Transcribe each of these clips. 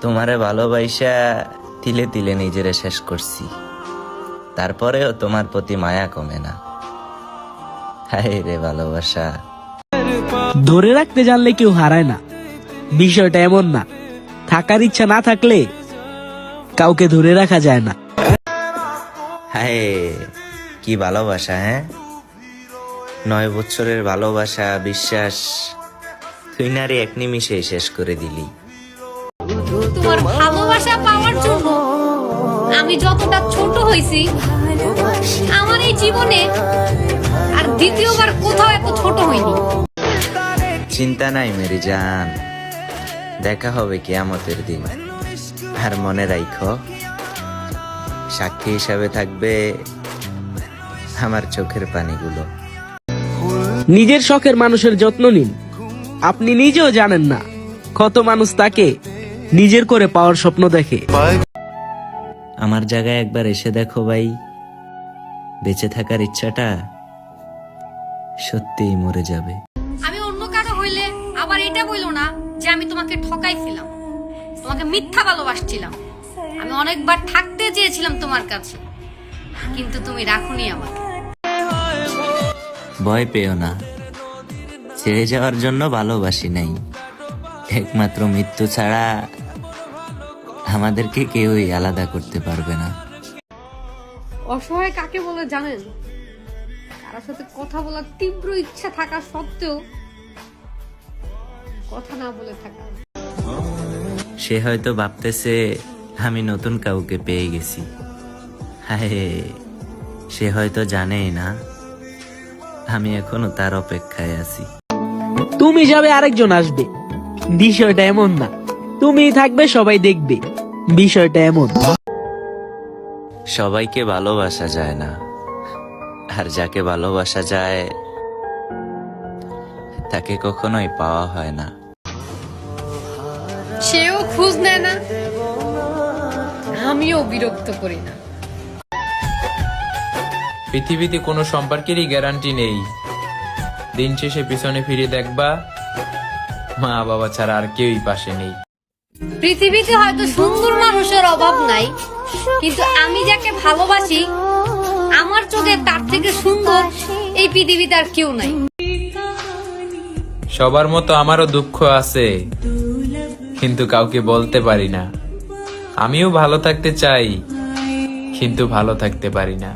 তোমারে ভালোবাসা তিলে তিলে নিজেরে শেষ করছি, তারপরেও তোমার প্রতি মায়া কমে না। হায় রে ভালোবাসা। ধরে রাখতে জানলে কেউ হারায় না, বিষয়টা এমন না। থাকার ইচ্ছা না থাকলে কাউকে ধরে রাখা যায় না। হায় কি ভালোবাসা! হ্যাঁ, 9 বছরের ভালোবাসা, বিশ্বাস তুই নারে এক নিমিষে শেষ করে দিলি। তোমার ভালোবাসা পাওয়ার জন্য আমি যতটা ছোট হয়েছি, আমার এই জীবনে আর দ্বিতীয়বার কোথাও এত ছোট হইনি। চিন্তা নাই মেরি জান, দেখা হবে কিয়ামতের দিন। আর মনে রাখো, সাক্ষী হিসাবে থাকবে আমার চোখের পানিগুলো। নিজের শখের মানুষের যত্ন নিন। আপনি নিজেও জানেন না কত মানুষ তাকে নিজের করে পাওয়ার স্বপ্ন দেখে। আমার জায়গায় একবার এসে দেখো ভাই, বেঁচে থাকার ইচ্ছাটা সত্যিই মরে যাবে। আমি অন্য কারো হইলে আবার এটা বইলো না যে আমি তোমাকে ঠকাইছিলাম, তোমাকে মিথ্যা ভালোবাসছিলাম। আমি অনেকবার থাকতে চেয়েছিলাম তোমার কাছে, কিন্তু তুমি রাখোনি আমাকে। ভয় পেও না, ছেড়ে যাওয়ার জন্য ভালোবাসি নাই। একমাত্র মৃত্যু ছাড়া আমাদেরকে কেউই আলাদা করতে পারবে না। অসহায় কাকে বলে জানেন? কারোর সাথে কথা বলার তীব্র ইচ্ছা থাকা সত্ত্বেও কথা না বলে থাকা। সে হয়তো ভাবতেছে আমি নতুন কাউকে পেয়ে গেছি। হায়, সে হয়তো জানেই না আমি এখনো তার অপেক্ষায় আছি। তুমি যাবে, আরেকজন আসবে, বিষয়টা এমন না। তুমি থাকবে, সবাই দেখবে, বিষয়টা এমন। সবাইকে ভালোবাসা যায় না, আর যাকে ভালোবাসা যায় তাকে কখনোই পাওয়া হয় না। সেও খোঁজ নেয় না, আমিও বিরক্ত করি না। পৃথিবীতে কোনো সম্পর্কেরই গ্যারান্টি নেই। দিন শেষে পিছনে ফিরে দেখবা, মা বাবা ছাড়া আর কেউই পাশে নেই। পৃথিবীতে হয়তো সুন্দর মানুষের অভাব নাই, কিন্তু আমি যাকে ভালোবাসি আমার চোখে তার থেকে সুন্দর এই পৃথিবীতে আর কেউ নাই। সবার মতো আমারও দুঃখ আছে, কিন্তু কাউকে বলতে পারি না। আমিও ভালো থাকতে চাই, কিন্তু ভালো থাকতে পারি না।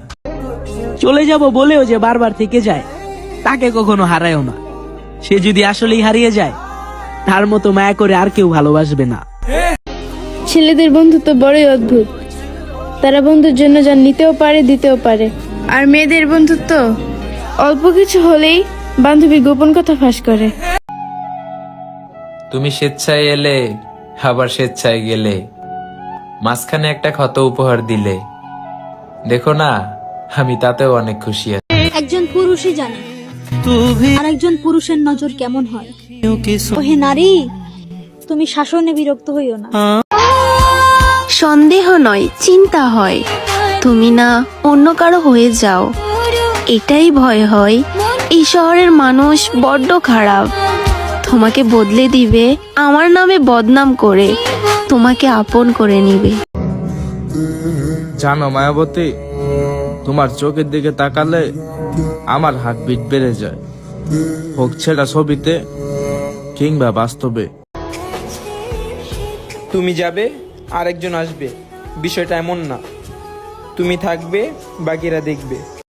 চলে যাব বলেও যে বারবার থেকে যায়, তাকে কখনো হারায়ও না। সে যদি আসলেই হারিয়ে যায়, তার মতো মায়া করে আর কেউ ভালোবাসবে না। ছেলেদের বন্ধুত্ব বড়ই অদ্ভুত। তারা বন্ধুর জন্য যা নিতেও পারে, দিতেও পারে। আর মেয়েদের বন্ধুত্ব অল্প কিছু হলেই বান্ধবী গোপন কথা ফাঁস করে। তুমি স্বেচ্ছায় এলে, আবার স্বেচ্ছায় গেলে, মাঝখানে একটা ক্ষত উপহার দিলে। দেখো না, আমি তাতেও অনেক খুশি আছি। একজন পুরুষই জানে আরেকজন পুরুষের নজর কেমন হয়। ওহে নারী, তুমি শাসনে বিরক্ত হইও না। সন্দেহ নয়, চিন্তা হয় তুমি না অন্য কারো হয়ে যাও। এটাই ভয় হয়, এই শহরের মানুষ বড্ড খারাপ। তোমাকে বদলে দিবে, আমার নামে বদনাম করে তোমাকে আপন করে নিবে। জানো মায়াবতী, তোমার চোখের দিকে তাকালে আমার হার্টবিট বেড়ে যায়, হোক সেটা ছবিতে কিংবা বাস্তবে। তুমি যাবে, আরেকজন আসবে, বিষয়টা এমন না। তুমি থাকবে, বাকিরা দেখবে।